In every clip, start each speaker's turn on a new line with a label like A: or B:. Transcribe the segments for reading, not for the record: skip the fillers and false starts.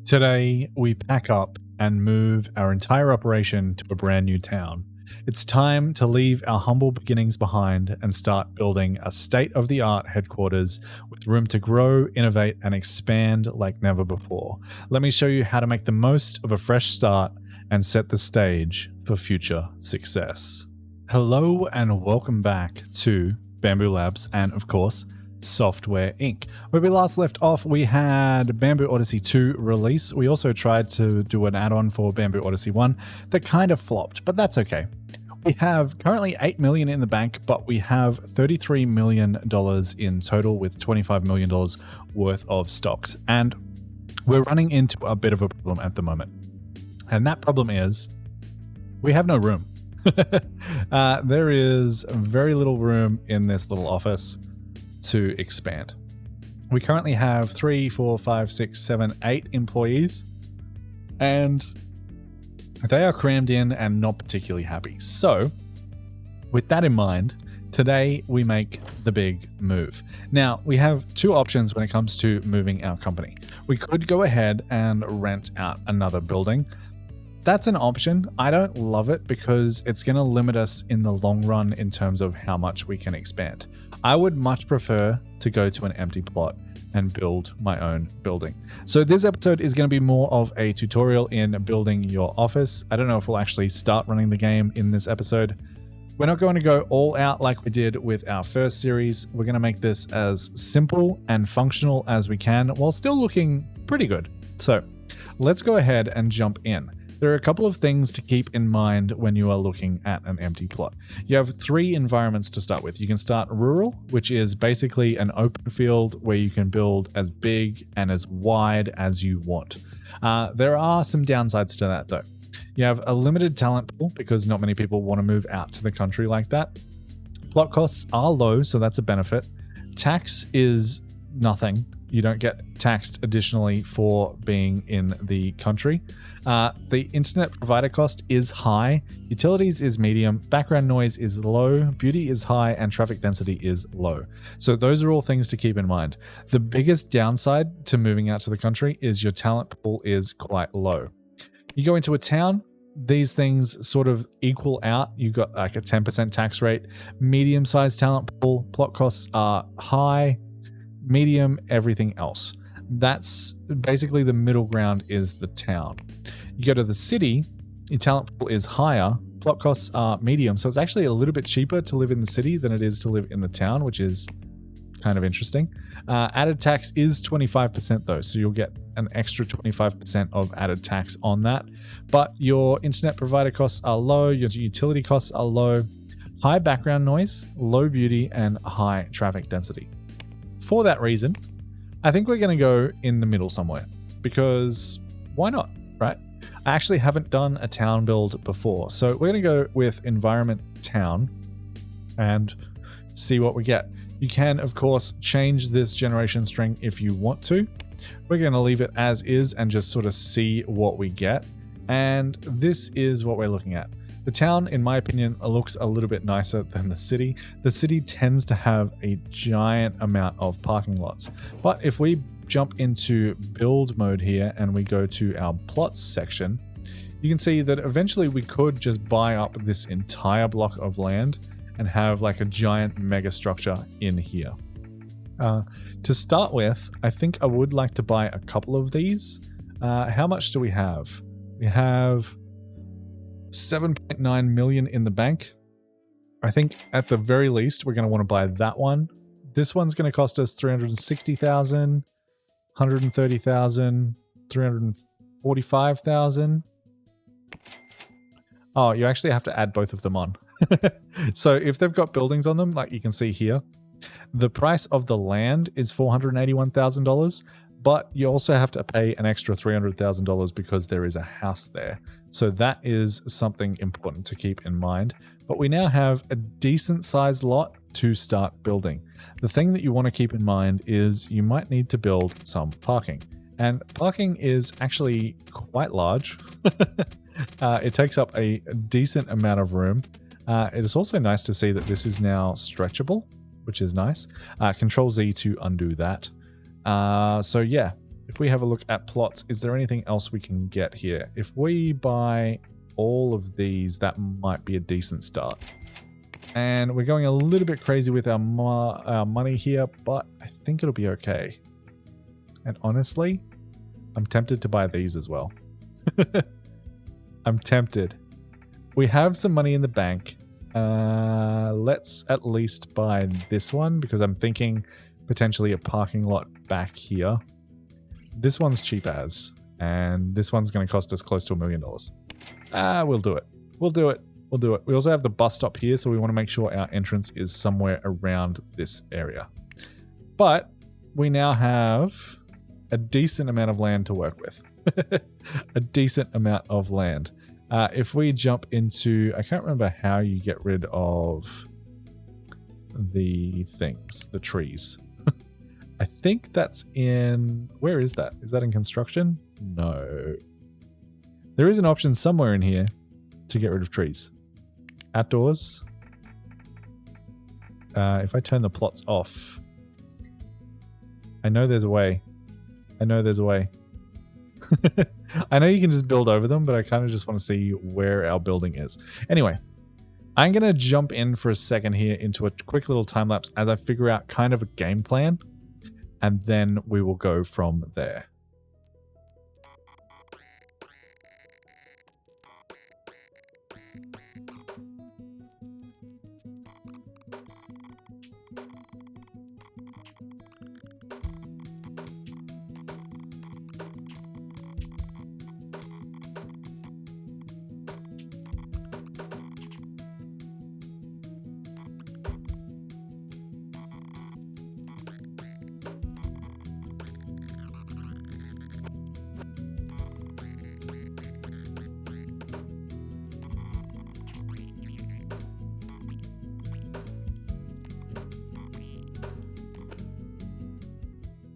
A: Today, we pack up and move our entire operation to a brand new town. It's time to leave our humble beginnings behind and start building a state-of-the-art headquarters with room to grow, innovate, and expand like never before. Let me show you how to make the most of a fresh start and set the stage for future success. Hello and welcome back to Bamboo Labs and, of course, Software Inc. Where we last left off, we had Bamboo Odyssey 2 release. We also tried to do an add-on for Bamboo Odyssey 1 that kind of flopped, but that's okay. We have currently $8 million in the bank, but we have $33 million in total with $25 million worth of stocks. And we're running into a bit of a problem at the moment. And that problem is we have no room. There is very little room in this little office to expand. We currently have 3, 4, 5, 6, 7, 8 employees, and they are crammed in and not particularly happy. So, with that in mind, today we make the big move. Now, we have two options when it comes to moving our company. We could go ahead and rent out another building. That's an option. I don't love it because it's going to limit us in the long run in terms of how much we can expand. I would much prefer to go to an empty plot and build my own building. So this episode is going to be more of a tutorial in building your office. I don't know if we'll actually start running the game in this episode. We're not going to go all out like we did with our first series. We're going to make this as simple and functional as we can while still looking pretty good. So let's go ahead and jump in. There are a couple of things to keep in mind when you are looking at an empty plot. You have 3 environments to start with. You can start rural, which is basically an open field where you can build as big and as wide as you want. There are some downsides to that though. You have a limited talent pool because not many people want to move out to the country like that. Plot costs are low, so that's a benefit. Tax is nothing. You don't get taxed additionally for being in the country. The internet provider cost is high, utilities is medium, background noise is low, beauty is high, and traffic density is low. So those are all things to keep in mind. The biggest downside to moving out to the country is your talent pool is quite low. You go into a town, these things sort of equal out. You've got like a 10% tax rate, medium-sized talent pool, plot costs are high, medium, everything else. That's basically the middle ground is the town. You go to the city, your talent pool is higher, plot costs are medium, so it's actually a little bit cheaper to live in the city than it is to live in the town, which is kind of interesting. Added tax is 25% though, so you'll get an extra 25% of added tax on that. But your internet provider costs are low, your utility costs are low, high background noise, low beauty, and high traffic density. For that reason, I think we're going to go in the middle somewhere because why not, right? I actually haven't done a town build before, so we're going to go with environment town and see what we get. You can, of course, change this generation string if you want to. We're going to leave it as is and just sort of see what we get. And this is what we're looking at. The town, in my opinion, looks a little bit nicer than the city. The city tends to have a giant amount of parking lots. But if we jump into build mode here and we go to our plots section, you can see that eventually we could just buy up this entire block of land and have like a giant mega structure in here. To start with, I think I would like to buy a couple of these. How much do we have? We have 7.9 million in the bank. I think at the very least, we're going to want to buy that one. This one's going to cost us 360,000, 130,000, 345,000. Oh, you actually have to add both of them on. So if they've got buildings on them, like you can see here, the price of the land is $481,000, but you also have to pay an extra $300,000 because there is a house there. So that is something important to keep in mind. But we now have a decent sized lot to start building. The thing that you want to keep in mind is you might need to build some parking. And parking is actually quite large. It takes up a decent amount of room. It is also nice to see that this is now stretchable, which is nice. Control Z to undo that. So yeah, if we have a look at plots, is there anything else we can get here? If we buy all of these, that might be a decent start. And we're going a little bit crazy with our money here, but I think it'll be okay. And honestly, I'm tempted to buy these as well. I'm tempted. We have some money in the bank. Let's at least buy this one because I'm thinking potentially a parking lot back here. This one's cheap as, and this one's going to cost us close to $1 million. We'll do it. We'll do it. We'll do it. We also have the bus stop here, so we want to make sure our entrance is somewhere around this area. But we now have a decent amount of land to work with. A decent amount of land. If we jump into, I can't remember how you get rid of the things, the trees. I think that's in, where is that? Is that in construction? No. There is an option somewhere in here to get rid of trees. Outdoors. If I turn the plots off, I know there's a way. I know there's a way. I know you can just build over them, but I kind of just want to see where our building is. Anyway, I'm going to jump in for a second here into a quick little time lapse as I figure out kind of a game plan, and then we will go from there.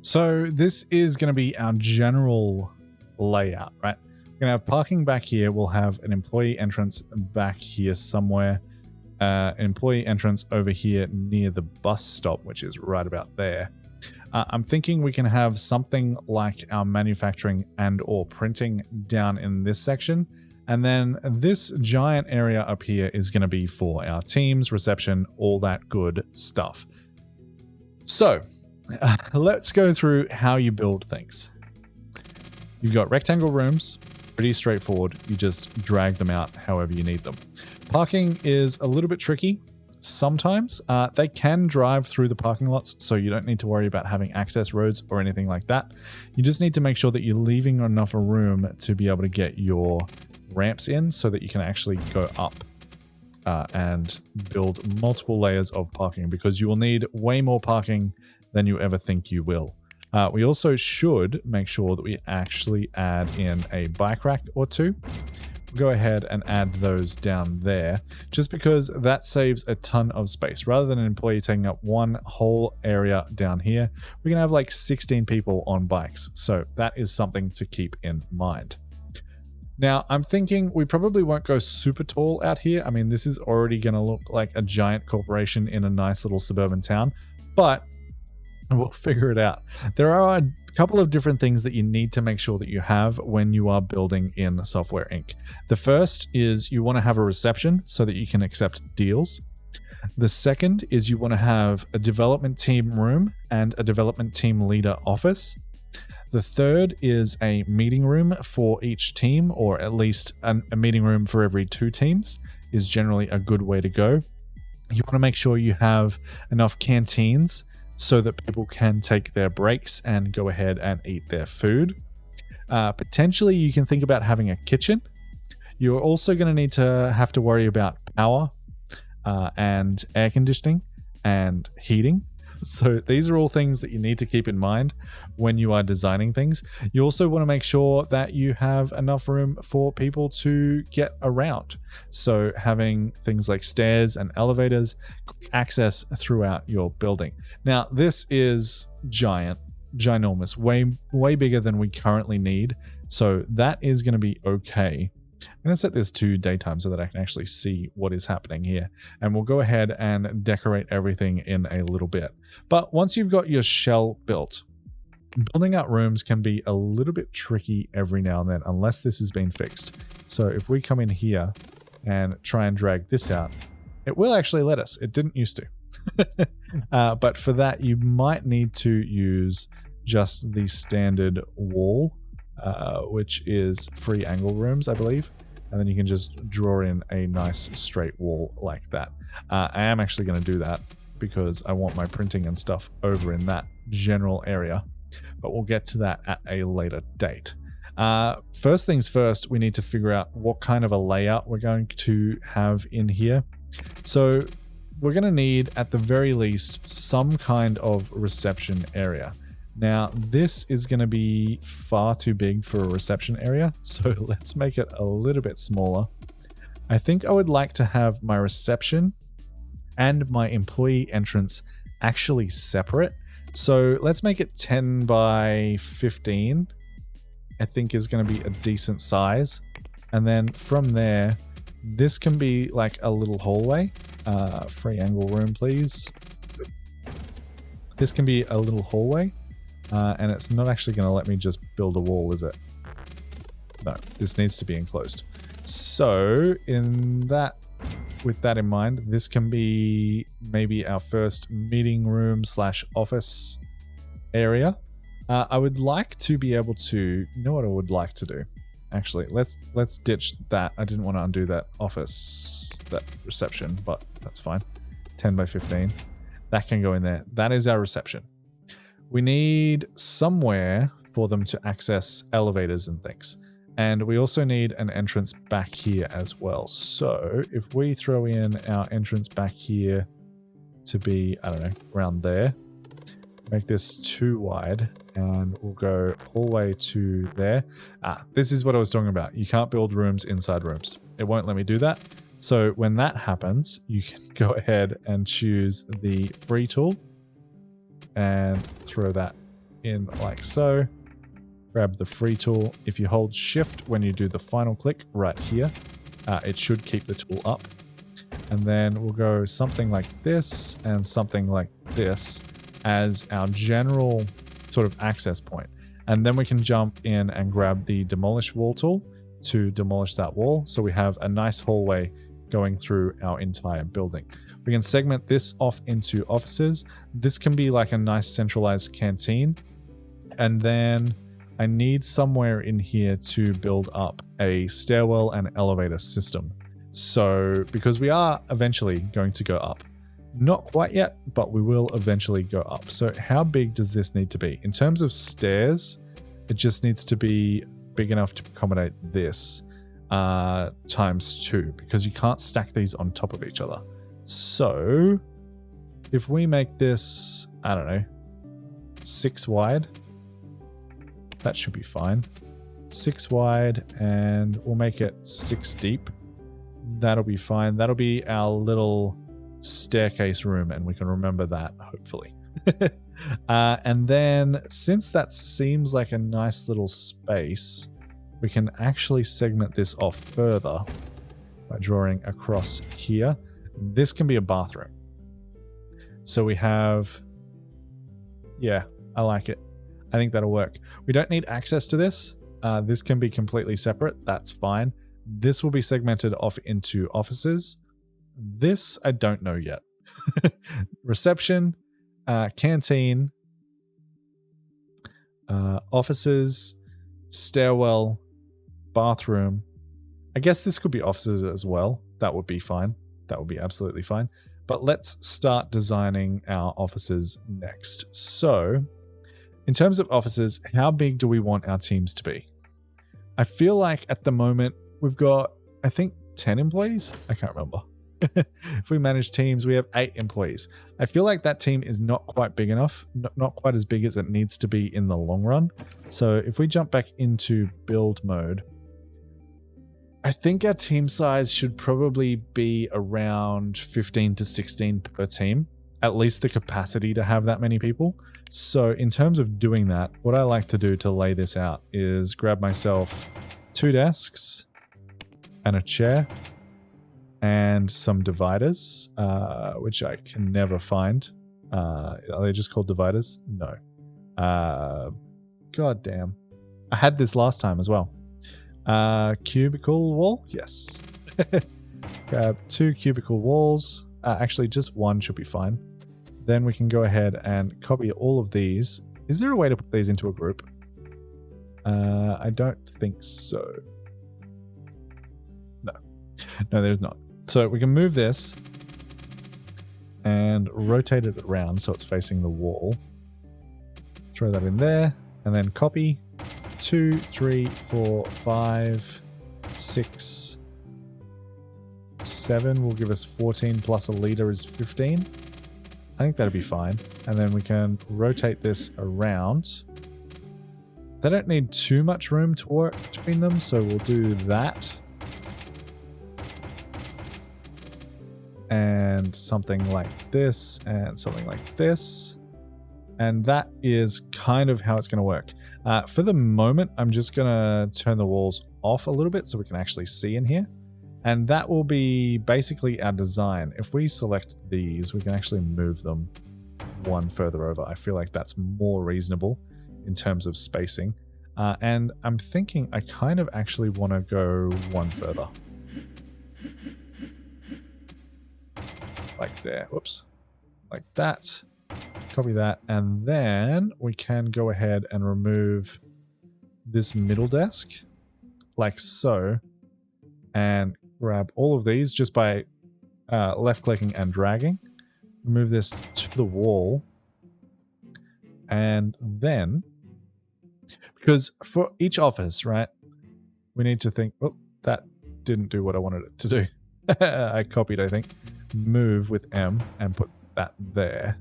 A: So this is going to be our general layout, right? We're going to have parking back here. We'll have an employee entrance back here somewhere. Employee entrance over here near the bus stop, which is right about there. I'm thinking we can have something like our manufacturing and or printing down in this section. And then this giant area up here is going to be for our teams, reception, all that good stuff. So let's go through how you build things. You've got rectangle rooms, pretty straightforward. You just drag them out however you need them. Parking is a little bit tricky. Sometimes they can drive through the parking lots, so you don't need to worry about having access roads or anything like that. You just need to make sure that you're leaving enough room to be able to get your ramps in so that you can actually go up and build multiple layers of parking, because you will need way more parking than you ever think you will. We also should make sure that we actually add in a bike rack or two. We'll go ahead and add those down there, just because that saves a ton of space. Rather than an employee taking up one whole area down here, we're gonna have like 16 people on bikes. So that is something to keep in mind. Now, I'm thinking we probably won't go super tall out here. I mean, this is already gonna look like a giant corporation in a nice little suburban town, but we'll figure it out. There are a couple of different things that you need to make sure that you have when you are building in Software Inc. The first is you want to have a reception so that you can accept deals. The second is you want to have a development team room and a development team leader office. The third is a meeting room for each team, or at least a meeting room for every 2 teams is generally a good way to go. You want to make sure you have enough canteens so that people can take their breaks and go ahead and eat their food. Potentially, you can think about having a kitchen. You're also going to need to have to worry about power and air conditioning and heating. So these are all things that you need to keep in mind when you are designing things. You also want to make sure that you have enough room for people to get around. So having things like stairs and elevators, quick access throughout your building. Now, this is ginormous, way bigger than we currently need. So that is going to be okay. I'm going to set this to daytime so that I can actually see what is happening here. And we'll go ahead and decorate everything in a little bit. But once you've got your shell built, Building out rooms can be a little bit tricky every now and then unless this has been fixed. So if we come in here and try and drag this out, it will actually let us. It didn't used to. But for that, you might need to use just the standard wall, which is 3 angle rooms, I believe. And then you can just draw in a nice straight wall like that. I am actually going to do that because I want my printing and stuff over in that general area. But we'll get to that at a later date. First things first, we need to figure out what kind of a layout we're going to have in here. So we're going to need, at the very least, some kind of reception area. Now, this is going to be far too big for a reception area, so let's make it a little bit smaller. I think I would like to have my reception and my employee entrance actually separate. So let's make it 10 by 15, I think is going to be a decent size. And then from there, this can be like a little hallway. 3 angle room, please. This can be a little hallway. And it's not actually going to let me just build a wall, is it? No, this needs to be enclosed. So with that in mind, this can be maybe our first meeting room / office area. I would like to be able to, you know what I would like to do? Actually, let's ditch that. I didn't want to undo that that reception, but that's fine. 10 by 15. That can go in there. That is our reception. We need somewhere for them to access elevators and things. And we also need an entrance back here as well. So if we throw in our entrance back here to be, I don't know, around there, make this too wide and we'll go hallway to there. This is what I was talking about. You can't build rooms inside rooms. It won't let me do that. So when that happens, you can go ahead and choose the free tool and throw that in like so. Grab the free tool. If you hold shift when you do the final click right here, it should keep the tool up. And then we'll go something like this and something like this as our general sort of access point. And then we can jump in and grab the demolish wall tool to demolish that wall. So we have a nice hallway going through our entire building. We can segment this off into offices. This can be like a nice centralized canteen. And then I need somewhere in here to build up a stairwell and elevator system. So, because we are eventually going to go up. Not quite yet, but we will eventually go up. So how big does this need to be? In terms of stairs, it just needs to be big enough to accommodate this times 2, because you can't stack these on top of each other. So if we make this, I don't know, 6 wide, that should be fine. 6 wide, and we'll make it 6 deep. That'll be fine. That'll be our little staircase room, and we can remember that, hopefully. And then, since that seems like a nice little space, we can actually segment this off further by drawing across here. This can be a bathroom. So we have... Yeah, I like it. I think that'll work. We don't need access to this. This can be completely separate. That's fine. This will be segmented off into offices. This, I don't know yet. Reception, canteen, offices, stairwell, bathroom. I guess this could be offices as well. That would be fine. That would be absolutely fine. But let's start designing our offices next. So, in terms of offices, how big do we want our teams to be? I feel like at the moment we've got, I think, 10 employees? I can't remember. If we manage teams, we have 8 employees. I feel like that team is not quite big enough, not quite as big as it needs to be in the long run. So if we jump back into build mode, I think our team size should probably be around 15 to 16 per team, at least the capacity to have that many people. So in terms of doing that, what I like to do to lay this out is grab myself 2 desks and a chair and some dividers, which I can never find. Are they just called dividers? No. God damn. I had this last time as well. Cubicle wall? Yes. Grab 2 cubicle walls. Actually, just 1 should be fine. Then we can go ahead and copy all of these. Is there a way to put these into a group? I don't think so. No. No, there's not. So we can move this and rotate it around so it's facing the wall. Throw that in there and then copy 2, 3, 4, 5, 6, 7 will give us 14 plus a leader is 15. I think that'd be fine. And then we can rotate this around. They don't need too much room to work between them, so we'll do that. And something like this, and something like this. And that is kind of how it's going to work. For the moment, I'm just going to turn the walls off a little bit so we can actually see in here. And that will be basically our design. If we select these, we can actually move them one further over. I feel like that's more reasonable in terms of spacing. And I'm thinking I kind of actually want to go one further. Like there. Whoops. Like that. Copy that. And then we can go ahead and remove this middle desk. Like so. And grab all of these just by left clicking and dragging. Move this to the wall. And then, because for each office, right, we need to think, oh, that didn't do what I wanted it to do. I copied, I think. Move with M and put that there.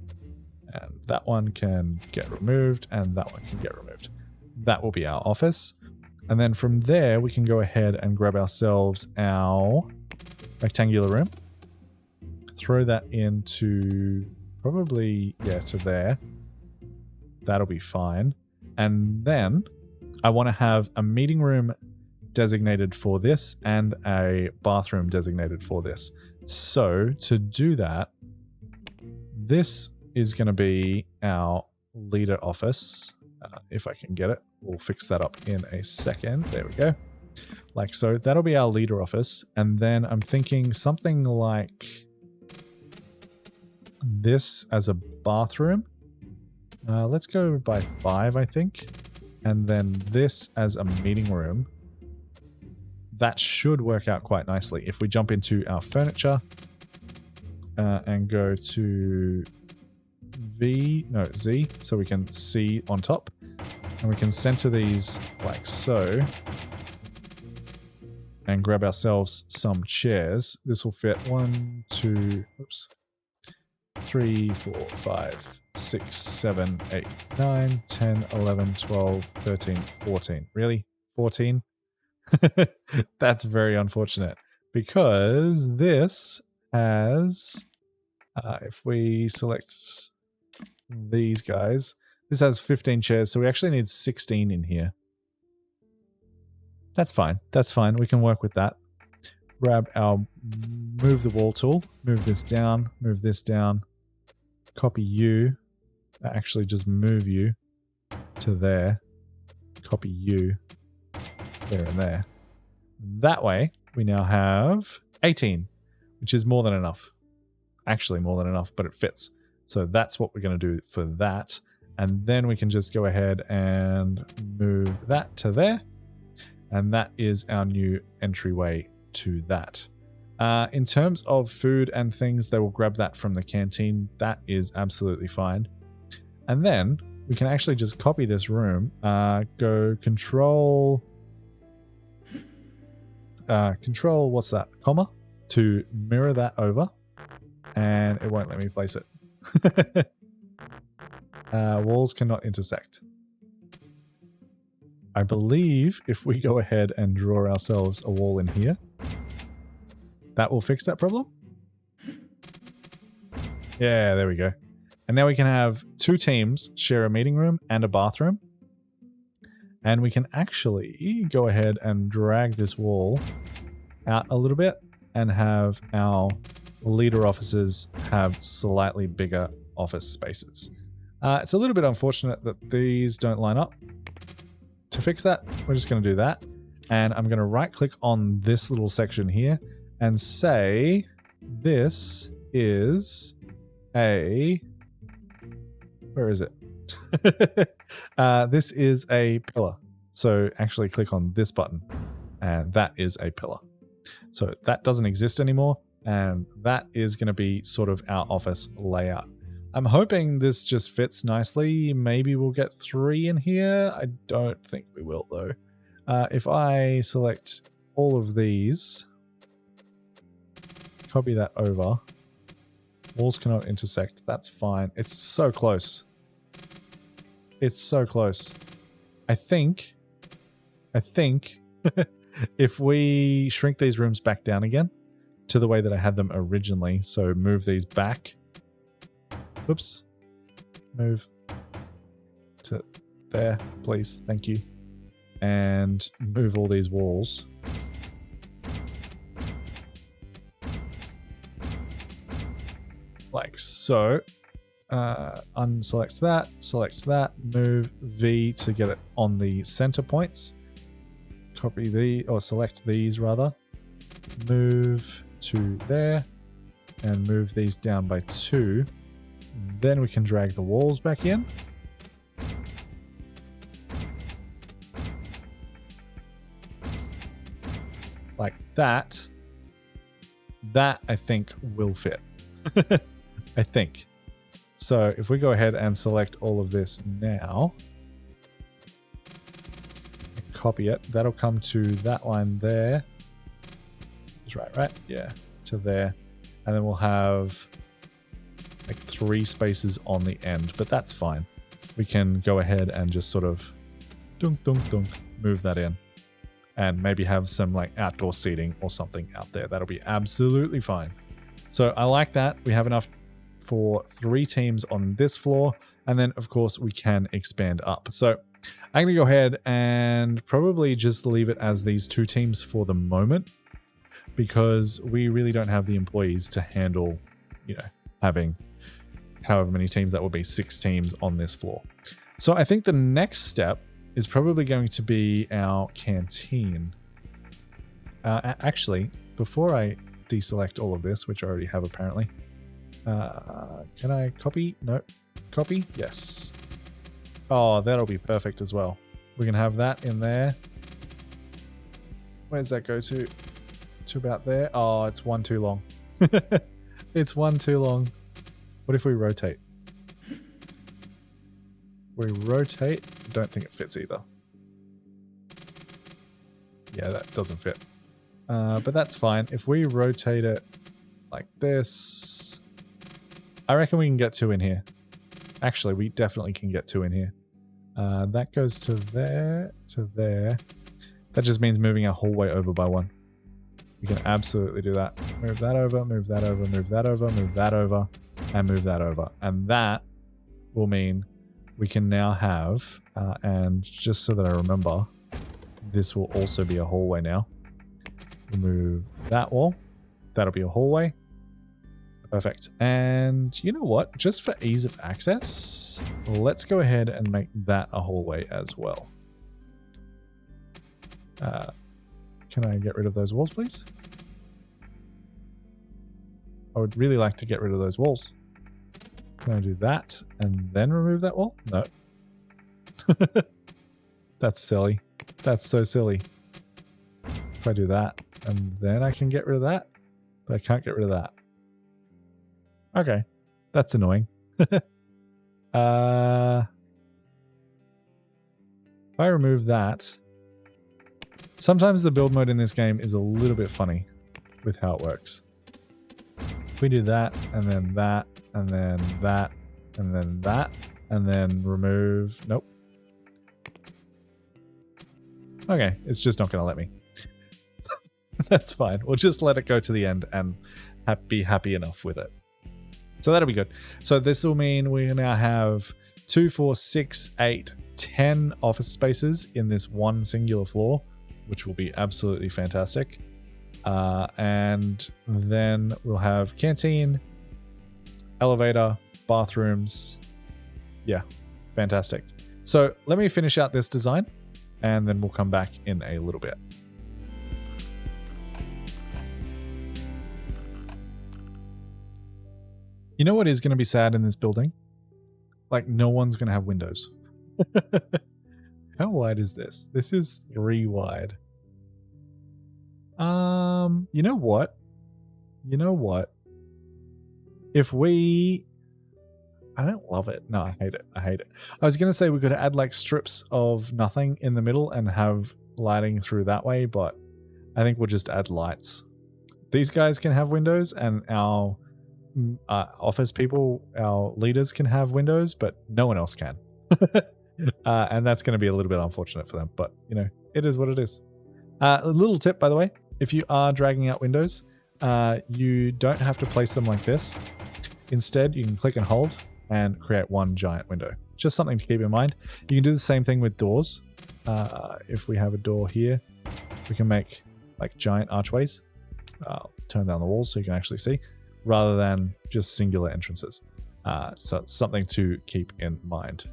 A: And that one can get removed and that one can get removed. That will be our office. And then from there, we can go ahead and grab ourselves our rectangular room. Throw that into probably, yeah, to there. That'll be fine. And then I want to have a meeting room designated for this and a bathroom designated for this. So to do that, this is going to be our leader office. If I can get it, we'll fix that up in a second. There we go. Like so, that'll be our leader office. And then I'm thinking something like this as a bathroom. Let's go by 5, I think. And then this as a meeting room. That should work out quite nicely. If we jump into our furniture and go to Z, so we can see on top. And we can center these like so. And grab ourselves some chairs. This will fit 1, 2, oops, 3, 4, 5, 6, 7, 8, 9, 10, 11, 12, 13, 14. Really? 14? That's very unfortunate. Because this has, if we select these guys, this has 15 chairs, so we actually need 16 in here. That's fine. That's fine. We can work with that. Grab our move the wall tool. Move this down. Move this down. Copy you. Actually, just move you to there. Copy you there and there. That way, we now have 18, which is more than enough. Actually, more than enough, but it fits. So that's what we're going to do for that. And then we can just go ahead and move that to there. And that is our new entryway to that. In terms of food and things, they will grab that from the canteen. That is absolutely fine. And then we can actually just copy this room. Go control, what's that? Comma to mirror that over. And it won't let me place it. Walls cannot intersect. I believe if we go ahead and draw ourselves a wall in here, that will fix that problem. Yeah, there we go. And now we can have 2 teams share a meeting room and a bathroom. And we can actually go ahead and drag this wall out a little bit and have our leader offices have slightly bigger office spaces. It's a little bit unfortunate that these don't line up, to fix that, we're just going to do that. And I'm going to right click on this little section here and say this is a... Where is it? This is a pillar. So actually click on this button and that is a pillar. So that doesn't exist anymore. And that is going to be sort of our office layout. I'm hoping this just fits nicely. Maybe we'll get 3 in here. I don't think we will though. If I select all of these, copy that over. Walls cannot intersect. That's fine. It's so close. It's so close. I think if we shrink these rooms back down again to the way that I had them originally, so move these back. Whoops. Move to there, please. Thank you. And move all these walls. Like so. Unselect that, select that, move V to get it on the center points. Copy the, or select these rather. Move to there and move these down by 2. Then we can drag the walls back in. Like that. That I think will fit. I think. So if we go ahead and select all of this now, copy it, that'll come to that line there. That's right? Yeah, to there. And then we'll have like 3 spaces on the end, but that's fine. We can go ahead and just sort of dunk, dunk, dunk, move that in. And maybe have some like outdoor seating or something out there. That'll be absolutely fine. So I like that. We have enough for 3 teams on this floor, and then of course we can expand up. So I'm going to go ahead and probably just leave it as these 2 teams for the moment, because we really don't have the employees to handle, you know, having however many teams. That will be 6 teams on this floor. So I think the next step is probably going to be our canteen. Actually, before I deselect all of this, which I already have apparently, can I copy? No. Copy? Yes. Oh, that'll be perfect as well. We can have that in there. Where does that go to? To about there. Oh, it's one too long. It's one too long. What if we rotate? We rotate. I don't think it fits either. Yeah, that doesn't fit. But that's fine. If we rotate it like this, I reckon we can get 2 in here. Actually, we definitely can get 2 in here. That goes to there, to there. That just means moving our hallway over by 1. We can absolutely do that. Move that over, move that over, move that over, move that over, and move that over. And that will mean we can now have, and just so that I remember, this will also be a hallway now. Remove that wall. That'll be a hallway. Perfect. And you know what? Just for ease of access, let's go ahead and make that a hallway as well. Can I get rid of those walls, please? I would really like to get rid of those walls. Can I do that and then remove that wall? No. That's silly. That's so silly. If I do that and then I can get rid of that, but I can't get rid of that. Okay, that's annoying. If I remove that, sometimes the build mode in this game is a little bit funny with how it works. If we do that, and then that, and then that, and then that, and then remove... Nope. Okay, it's just not going to let me. That's fine. We'll just let it go to the end and be happy enough with it. So that'll be good. So this will mean we now have 2, 4, 6, 8, 10 office spaces in this one singular floor, which will be absolutely fantastic. And then we'll have canteen, elevator, bathrooms. Yeah, fantastic. So let me finish out this design and then we'll come back in a little bit. You know what is going to be sad in this building? Like, no one's going to have windows. How wide is this? This is 3 wide. You know what? If we... I don't love it. No, I hate it. I was going to say we could add like strips of nothing in the middle and have lighting through that way, but I think we'll just add lights. These guys can have windows, and our office people, our leaders, can have windows, but no one else can. And that's going to be a little bit unfortunate for them, but you know, it is what it is. A little tip, by the way, if you are dragging out windows, you don't have to place them like this. Instead, you can click and hold and create one giant window. Just something to keep in mind. You can do the same thing with doors. If we have a door here, we can make like giant archways. Turn down the walls so you can actually see, rather than just singular entrances. So it's something to keep in mind.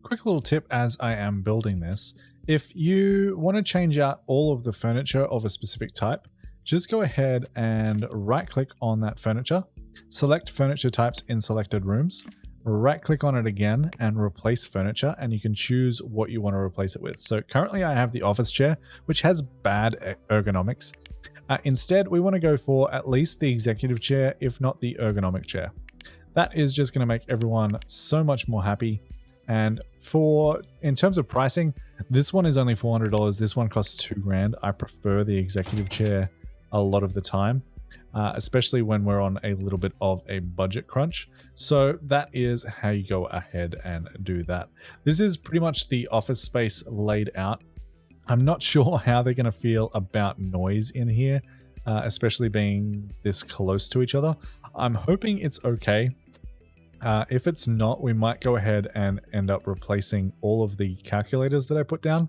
A: Quick little tip as I am building this. If you want to change out all of the furniture of a specific type, just go ahead and right click on that furniture, select furniture types in selected rooms, right click on it again and replace furniture, and you can choose what you want to replace it with. So currently I have the office chair, which has bad ergonomics. Instead, we want to go for at least the executive chair, if not the ergonomic chair. That is just going to make everyone so much more happy. And in terms of pricing, this one is only $400. This one costs $2,000. I prefer the executive chair a lot of the time, especially when we're on a little bit of a budget crunch. So that is how you go ahead and do that. This is pretty much the office space laid out. I'm not sure how they're going to feel about noise in here, especially being this close to each other. I'm hoping it's okay. If it's not, we might go ahead and end up replacing all of the calculators that I put down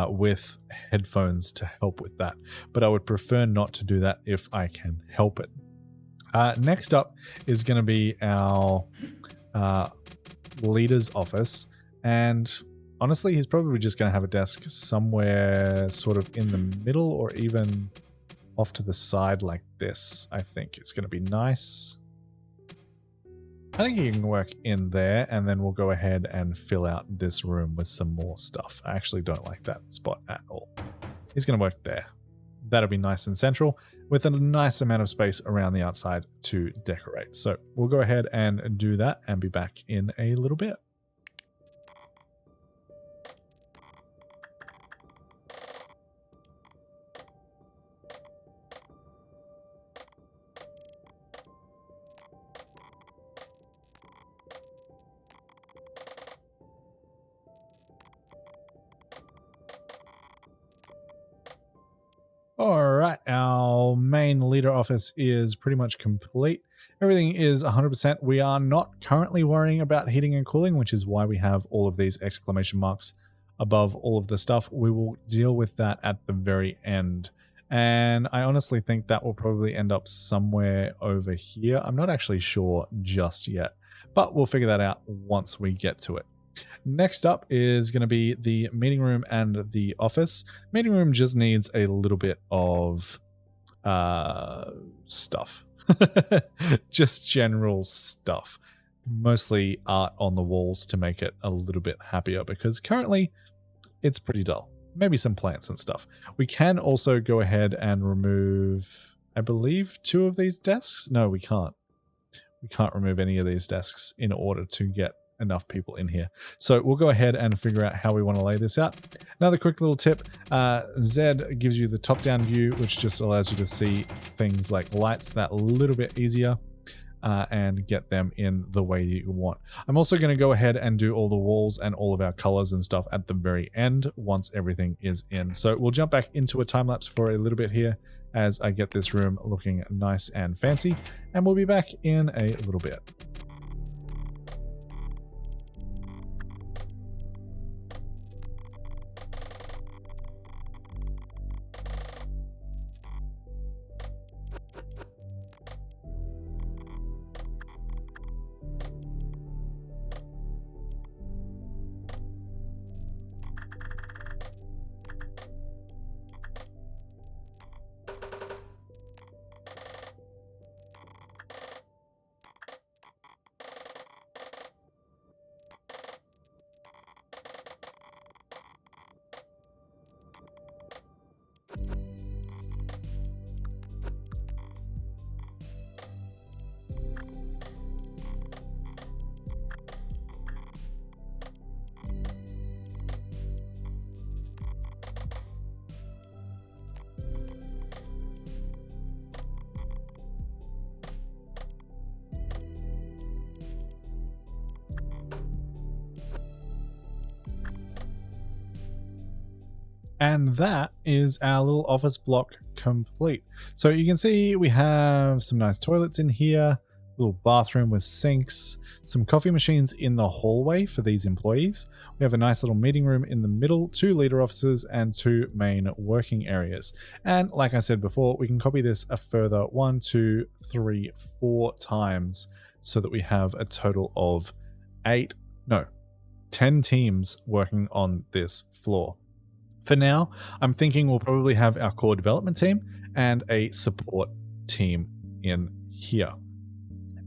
A: with headphones to help with that. But I would prefer not to do that if I can help it. Next up is going to be our leader's office. And honestly, he's probably just going to have a desk somewhere sort of in the middle or even off to the side like this. I think it's going to be nice. I think he can work in there, and then we'll go ahead and fill out this room with some more stuff. I actually don't like that spot at all. He's going to work there. That'll be nice and central with a nice amount of space around the outside to decorate. So we'll go ahead and do that and be back in a little bit. All right, our main leader office is pretty much complete. Everything is 100%. We are not currently worrying about heating and cooling, which is why we have all of these exclamation marks above all of the stuff. We will deal with that at the very end. And I honestly think that will probably end up somewhere over here. I'm not actually sure just yet, but we'll figure that out once we get to it. Next up is going to be the meeting room and the office. Meeting room just needs a little bit of stuff. Just general stuff. Mostly art on the walls to make it a little bit happier, because currently it's pretty dull. Maybe some plants and stuff. We can also go ahead and remove, I believe, 2 of these desks. No, we can't. We can't remove any of these desks in order to get enough people in here. So we'll go ahead and figure out how we want to lay this out. Another quick little tip, Z gives you the top-down view, which just allows you to see things like lights that little bit easier. And get them in the way you want. I'm also going to go ahead and do all the walls and all of our colors and stuff at the very end once everything is in. So we'll jump back into a time lapse for a little bit here as I get this room looking nice and fancy, and we'll be back in a little bit. And that is our little office block complete. So you can see we have some nice toilets in here, little bathroom with sinks, some coffee machines in the hallway for these employees. We have a nice little meeting room in the middle, 2 leader offices and 2 main working areas. And like I said before, we can copy this a further 1, 2, 3, 4 times so that we have a total of 10 teams working on this floor. For now, I'm thinking we'll probably have our core development team and a support team in here.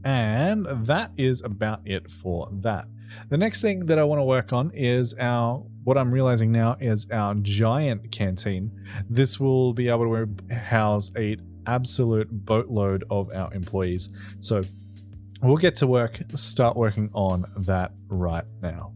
A: And that is about it for that. The next thing that I want to work on is what I'm realizing now is our giant canteen. This will be able to house an absolute boatload of our employees. So we'll get to work, start working on that right now.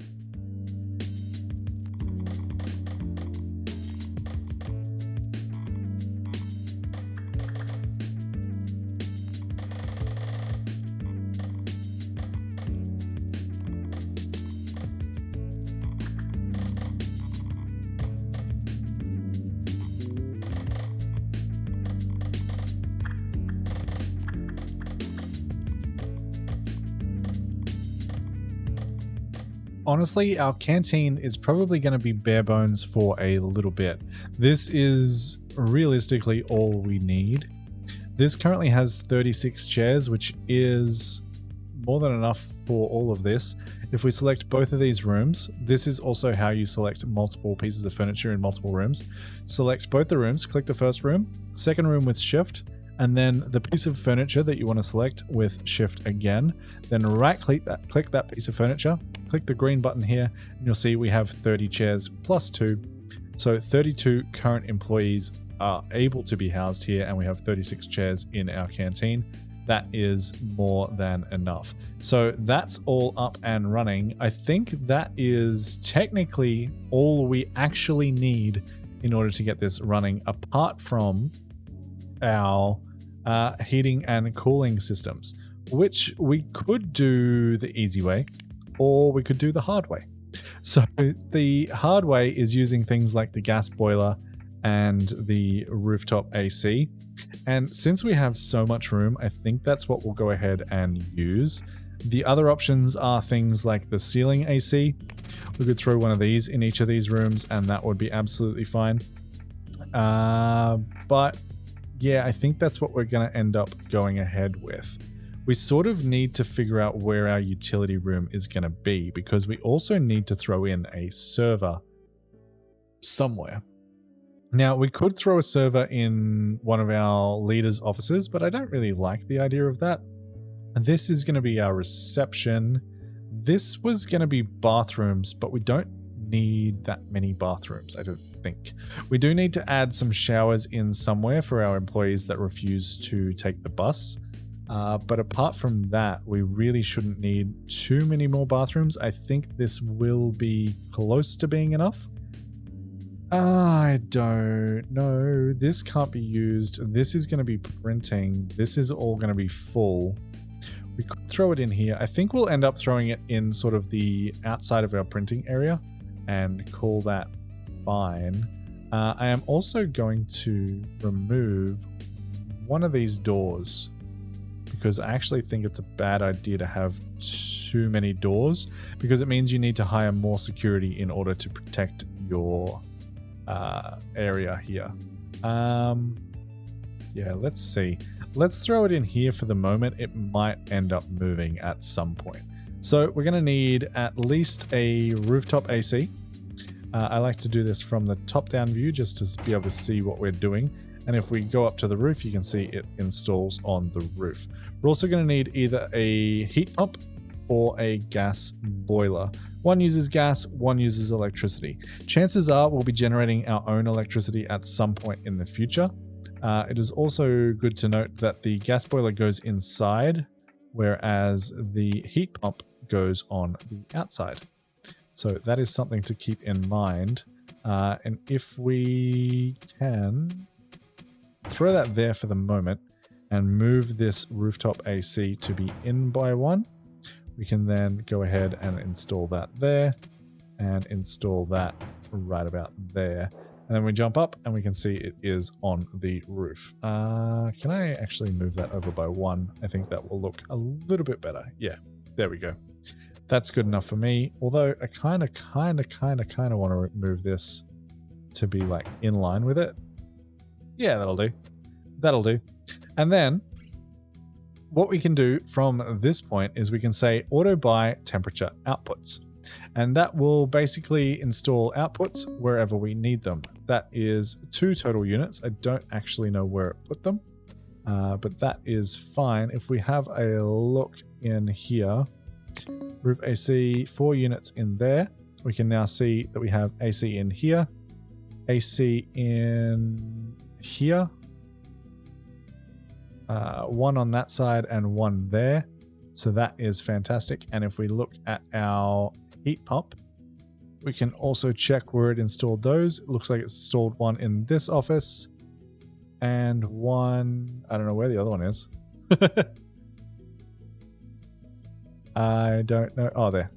A: Honestly, our canteen is probably going to be bare bones for a little bit. This is realistically all we need. This currently has 36 chairs, which is more than enough for all of this. If we select both of these rooms, this is also how you select multiple pieces of furniture in multiple rooms. Select both the rooms, click the first room, second room with shift, and then the piece of furniture that you want to select with shift again. Then right click that piece of furniture, click the green button here, and you'll see we have 30 chairs plus 2. So 32 current employees are able to be housed here, and we have 36 chairs in our canteen. That is more than enough. So that's all up and running. I think that is technically all we actually need in order to get this running, apart from our heating and cooling systems, which we could do the easy way, or we could do the hard way. So the hard way is using things like the gas boiler and the rooftop AC. And since we have so much room, I think that's what we'll go ahead and use. The other options are things like the ceiling AC. We could throw one of these in each of these rooms and that would be absolutely fine. But yeah, I think that's what we're going to end up going ahead with. We sort of need to figure out where our utility room is going to be, because we also need to throw in a server somewhere. Now, we could throw a server in one of our leaders' offices, but I don't really like the idea of that. This is going to be our reception. This was going to be bathrooms, but we don't need that many bathrooms, I don't think. We do need to add some showers in somewhere for our employees that refuse to take the bus. But apart from that, we really shouldn't need too many more bathrooms. I think this will be close to being enough. I don't know. This can't be used. This is going to be printing. This is all going to be full. We could throw it in here. I think we'll end up throwing it in sort of the outside of our printing area and call that fine. I am also going to remove one of these doors because I actually think it's a bad idea to have too many doors because it means you need to hire more security in order to protect your area here. Yeah, let's see. Let's throw it in here for the moment. It might end up moving at some point. So we're going to need at least a rooftop AC. I like to do this from the top-down view just to be able to see what we're doing. And if we go up to the roof, you can see it installs on the roof. We're also going to need either a heat pump or a gas boiler. One uses gas, one uses electricity. Chances are we'll be generating our own electricity at some point in the future. It is also good to note that the gas boiler goes inside, whereas the heat pump goes on the outside. So that is something to keep in mind. And if we can throw that there for the moment and move this rooftop AC to be in by one, we can then go ahead and install that there and install that right about there. And then we jump up and we can see it is on the roof. Can I actually move that over by one? I think that will look a little bit better. Yeah, there we go. That's good enough for me. Although I kind of want to move this to be like in line with it. Yeah, that'll do. That'll do. And then what we can do from this point is we can say auto buy temperature outputs. And that will basically install outputs wherever we need them. That is 2 total units. I don't actually know where it put them, but that is fine. If we have a look in here, roof AC, 4 units in there. We can now see that we have AC in here, AC in here, 1 on that side and 1 there. So that is fantastic. And if we look at our heat pump, we can also check where it installed those. It looks like it's installed 1 in this office and 1, I don't know where the other one is. I don't know. Oh, there.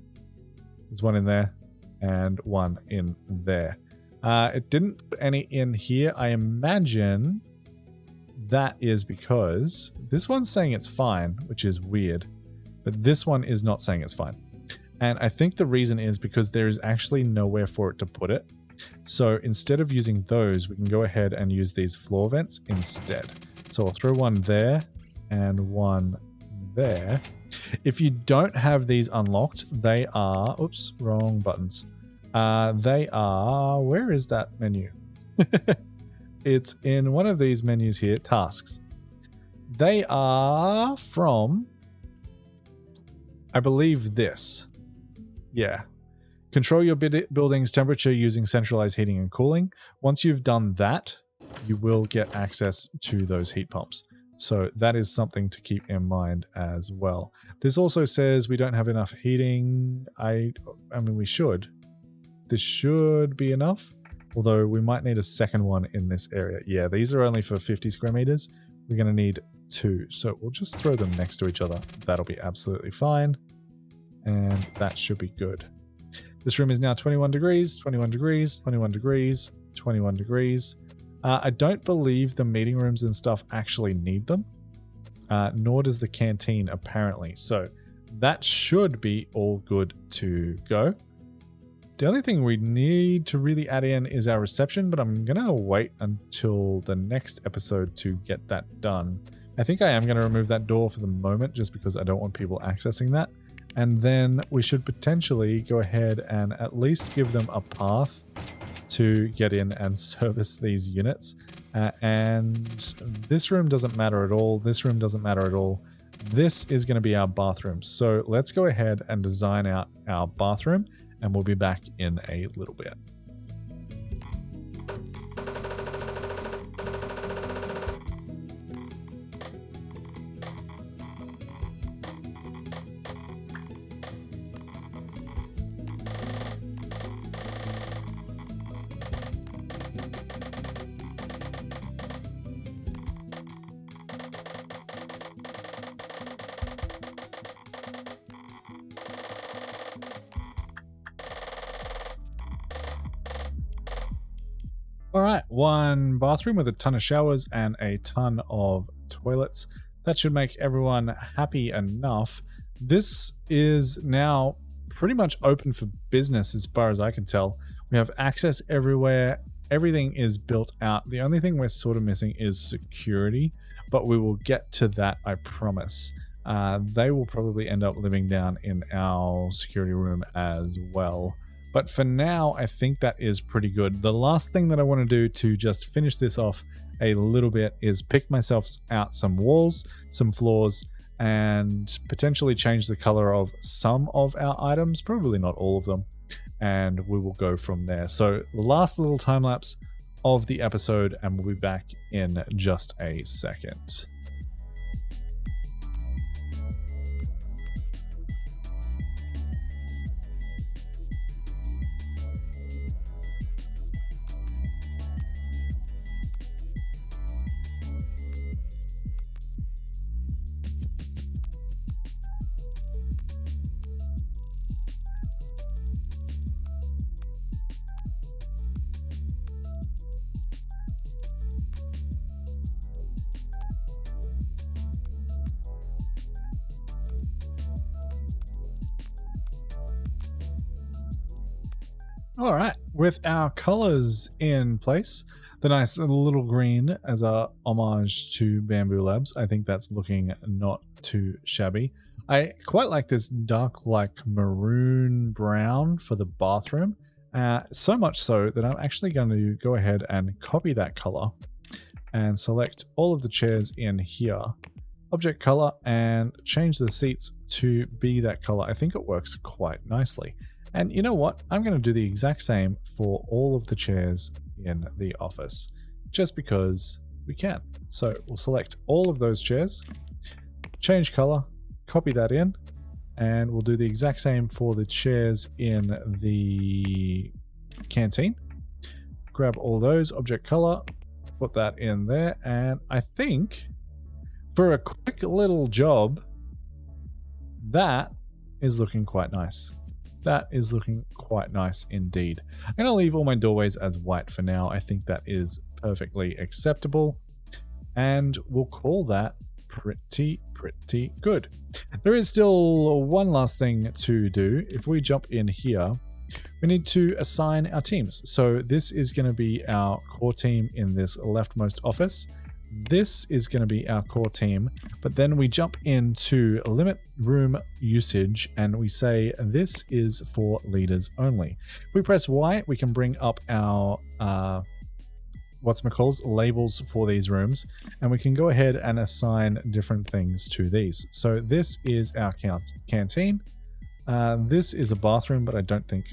A: There's 1 in there and 1 in there. It didn't put any in here. I imagine that is because this one's saying it's fine, which is weird, but this one is not saying it's fine. And I think the reason is because there is actually nowhere for it to put it. So instead of using those, we can go ahead and use these floor vents instead. So I'll throw 1 there and 1 there. If you don't have these unlocked, they are, oops, wrong buttons. They are, where is that menu? It's in one of these menus here, tasks. They are from, I believe this. Yeah. Control your building's temperature using centralized heating and cooling. Once you've done that, you will get access to those heat pumps. So that is something to keep in mind as well. This also says we don't have enough heating. I mean, we should. This should be enough, although we might need a second one in this area. Yeah, these are only for 50 square meters. We're going to need 2. So we'll just throw them next to each other. That'll be absolutely fine. And that should be good. This room is now 21 degrees, 21 degrees, 21 degrees, 21 degrees. I don't believe the meeting rooms and stuff actually need them, nor does the canteen apparently. So that should be all good to go. The only thing we need to really add in is our reception, but I'm going to wait until the next episode to get that done. I think I am going to remove that door for the moment just because I don't want people accessing that. And then we should potentially go ahead and at least give them a path to get in and service these units. And this room doesn't matter at all. This room doesn't matter at all. This is going to be our bathroom. So let's go ahead and design out our bathroom, and we'll be back in a little bit. All right, one bathroom with a ton of showers and a ton of toilets. That should make everyone happy enough. This is now pretty much open for business as far as I can tell. We have access everywhere. Everything is built out. The only thing we're sort of missing is security, but we will get to that, I promise. They will probably end up living down in our security room as well. But for now, I think that is pretty good. The last thing that I want to do to just finish this off a little bit is pick myself out some walls, some floors, and potentially change the color of some of our items, probably not all of them, and we will go from there. So the last little time lapse of the episode, and we'll be back in just a second. All right, with our colors in place, the nice little green as a homage to Bamboo Labs, I think that's looking not too shabby. I quite like this dark like maroon brown for the bathroom, so much so that I'm actually going to go ahead and copy that color and select all of the chairs in here, object color, and change the seats to be that color. I think it works quite nicely. And you know what? I'm going to do the exact same for all of the chairs in the office, just because we can. So we'll select all of those chairs, change color, copy that in, and we'll do the exact same for the chairs in the canteen. Grab all those, object color, put that in there, and I think for a quick little job, that is looking quite nice. That is looking quite nice indeed. I'm going to leave all my doorways as white for now. I think that is perfectly acceptable. And we'll call that pretty good. There is still one last thing to do. If we jump in here, we need to assign our teams. So this is going to be our core team in this leftmost office. This is going to be our core team, but then we jump into limit room usage and we say this is for leaders only. If we press Y, we can bring up our labels for these rooms, and we can go ahead and assign different things to these. So this is our canteen. This is a bathroom, but I don't think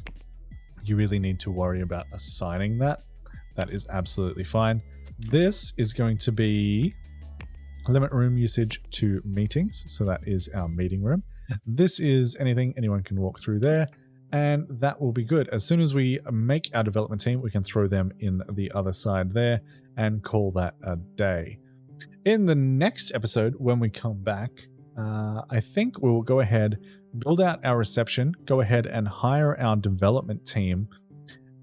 A: you really need to worry about assigning that. That is absolutely fine. This is going to be limit room usage to meetings. So that is our meeting room. This is anything anyone can walk through there, and that will be good. As soon as we make our development team, we can throw them in the other side there and call that a day. In the next episode, when we come back, I think we will go ahead, build out our reception, go ahead and hire our development team,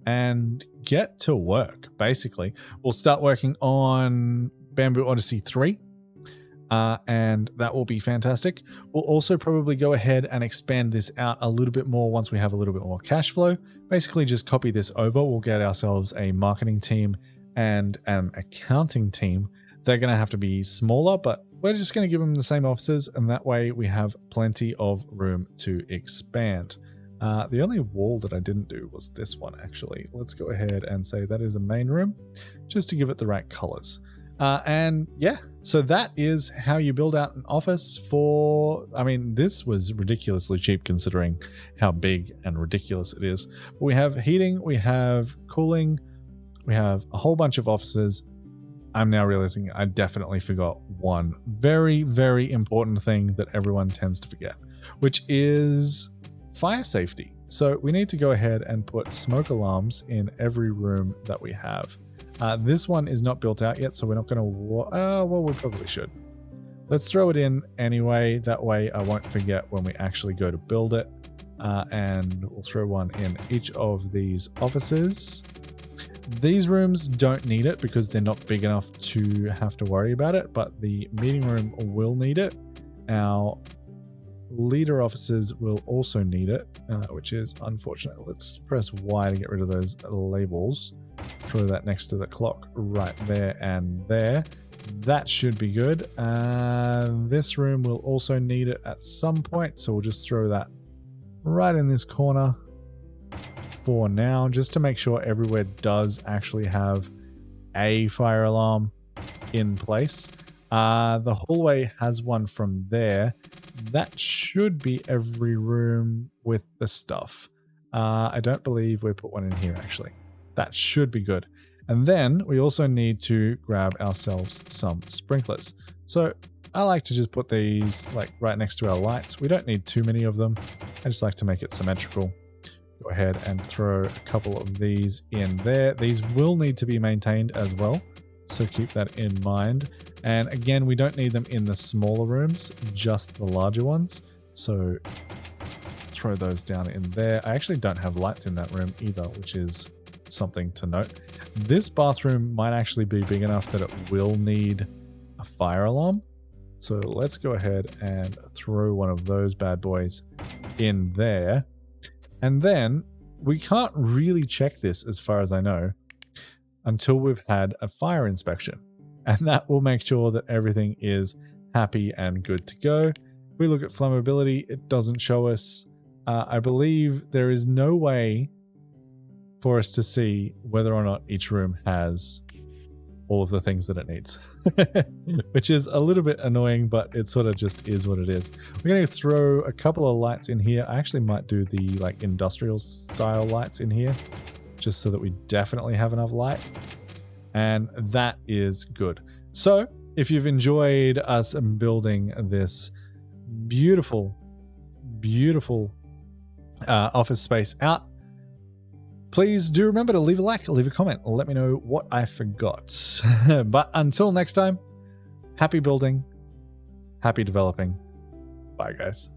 A: and get to work, basically. We'll start working on Bamboo Odyssey 3, and that will be fantastic. We'll also probably go ahead and expand this out a little bit more once we have a little bit more cash flow. Basically, just copy this over. We'll get ourselves a marketing team and an accounting team. They're going to have to be smaller, but we're just going to give them the same offices, and that way we have plenty of room to expand. The only wall that I didn't do was this one, actually. Let's go ahead and say that is a main room, just to give it the right colors. And yeah, so that is how you build out an office for, I mean, this was ridiculously cheap considering how big and ridiculous it is. But we have heating, we have cooling, we have a whole bunch of offices. I'm now realizing I definitely forgot one very, very important thing that everyone tends to forget, which is fire safety. So we need to go ahead and put smoke alarms in every room that we have. This one is not built out yet, so we're not going to... well, we probably should. Let's throw it in anyway. That way I won't forget when we actually go to build it. And we'll throw one in each of these offices. These rooms don't need it because they're not big enough to have to worry about it, but the meeting room will need it. Our leader officers will also need it, which is unfortunate. Let's press Y to get rid of those labels. Throw that next to the clock right there and there. That should be good. This room will also need it at some point, so we'll just throw that right in this corner for now, just to make sure everywhere does actually have a fire alarm in place. The hallway has one from there. That should be every room with the stuff. I don't believe we put one in here actually. That should be good. And then we also need to grab ourselves some sprinklers. So I like to just put these like right next to our lights. We don't need too many of them. I just like to make it symmetrical. Go ahead and throw a couple of these in there. These will need to be maintained as well, so keep that in mind. And again, we don't need them in the smaller rooms, just the larger ones. So throw those down in there. I actually don't have lights in that room either, which is something to note. This bathroom might actually be big enough that it will need a fire alarm. So let's go ahead and throw one of those bad boys in there. And then we can't really check this, as far as I know, until we've had a fire inspection. And that will make sure that everything is happy and good to go. If we look at flammability, it doesn't show us. I believe there is no way for us to see whether or not each room has all of the things that it needs, which is a little bit annoying, but it sort of just is what it is. We're going to throw a couple of lights in here. I actually might do the like industrial style lights in here, just so that we definitely have enough light. And that is good. So if you've enjoyed us building this beautiful, beautiful office space out, please do remember to leave a like, leave a comment, let me know what I forgot. But until next time, happy building, happy developing. Bye, guys.